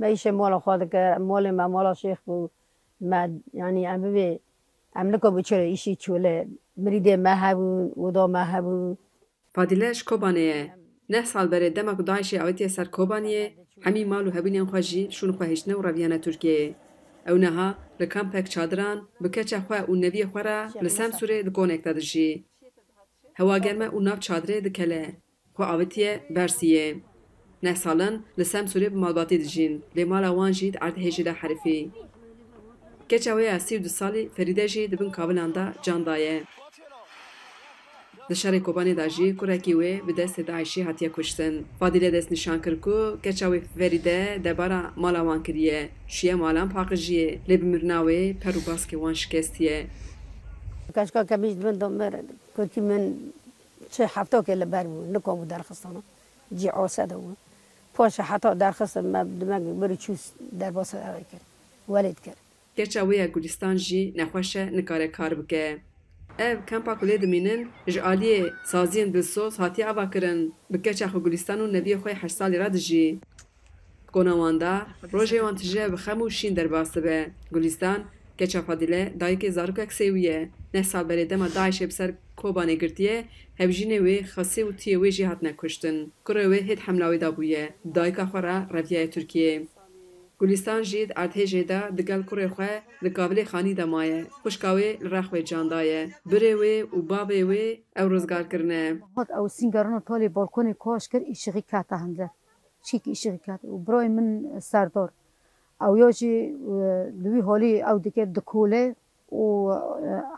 معيش مال خالك مال ما مال شيخ بو ما يعني عم ببي عم نكو بشر إشي شوله مريد ما هبو ودا ما هبو فادیلش کوبانیه نه سال بره دمک داعشی آویتی سر کوبانیه همی مالو هبینیان خواجی شون خواهشنه و رویانه ترکیه او نها لکامپک چادران بکچه خواه و نوی خواه را لسم سوره دکونک دادشی هوا گرمه و ناف چادره دکله خو آویتیه برسیه نه سالن لسم سوره بمالباتی دجین لیمالا وان جید عرد هجیده حرفی کچه وی 32 سالی فریده جی دبن کابلاندا جان دایه دشاره کوبانی داجی کورکی وی به دست داعشی هاتیه کشتن. فادیله دست نشان کرد کو کچاوی فریده دبارا مالا وان کریه. شیه مالان پاکجیه. لب مرناوی پرو باسکی وان شکستیه. كاشكا كميش من دمر كنت من شي حفتوك اللي بارو نكو درخصنا جي عوسه دو باش حتى درخص ما دماغ بريچوس در باس كر ولد كر کچاوی گلستان جی نخوشه نکاره کار بکه. ev kampa kulê dimînin ji aliyê saziyên dilsoz hatiye ava kirin bi keça xwe Gulistan û neviyê xwe 8 salî re dijî. Kona wan da rojê wan tije bi xem û şîn derbas dibe. Gulistan keça Fadîle dayîkê zarokek sêwî ye. Neh sal berê dema Daişê bi ser Kobanê girtiye hevjînê wê xasê û tiyê wê jî hatine kuştin. Kurê wê hêd hemla wê dabûye. Dayîka xwe re reviyaya Tirkiyeyê. Gulistan jî di erdhêjê de digel kurê xwe li Kabilê xanî de maye. Xwişka wê li rex wê can daye. Birê wê û bavê wê ew rizgarkirine. هات او سینگارنا تالی بالکن کاش کرد ایشگی کاته هنده شیک ایشگی کاته و برای من سردار او یاجی لوی حالی او دیگه دکوله و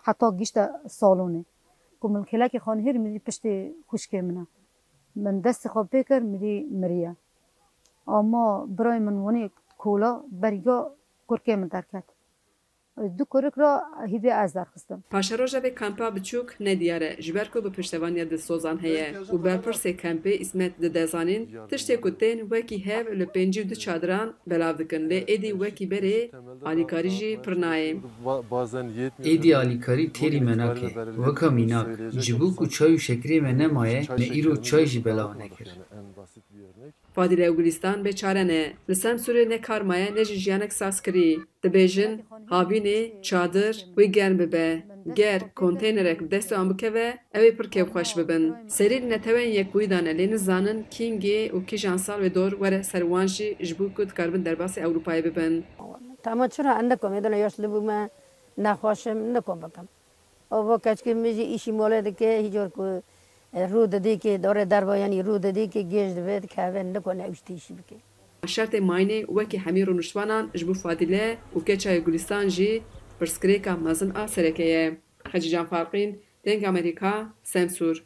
حتی گیشت سالونه کمل کلاکی خانه هر میری پشت خوشکه منه من دست خواب بکر میری مریه اما برای من ونی کولا بریگا کرکه من درکت دو کرک را هیده از درخستم. Paşeroja ve kampa biçûk nediyare ji ber ku bi piştevaniya dilsozan heye û berpirsê kampê İsmet didezanin tiştê ku tên wekî hev li pêncî û du çadiran belav dikin lê êdî wekî berê alîkarî jî pir nayê. Êdî alîkarî têrî me nake weka mînak ji bo ku çay û şekerê me nemaye me îro çay jî belav nekir. Fadîle û Gulistan bêçare ne. Li Semsûrê ne kar maye ne jî jiyanek saz kirî. Dibêjin havînê çadir wê germ bibe. Ger konteynerek bi destê wan bikeve ew ê pir kêfxweş bibin. Serî netewên yekbûyîdan e lê nizanin kîngê û kîjan sal wê dor were ser wan jî ji bo ku dikarbin derbasê Ewropayê bibin. تمام چرا عندكم يدنا يشل بما نخواشم نكم بكم او كاچ كي ميجي ايشي موله دكه هيجور كو رود ديكي دور دربا يعني رود ديكي گيج دبت كاven نكون اشتيشي بكي شرط ماینê wekî hemîr û nişwanan ji bo Fadîle û keçaya Gulistan jî pirsgirêka mezin a serekê ye. Xecî Can Farqîn, Deng Amerîka, Semsûr.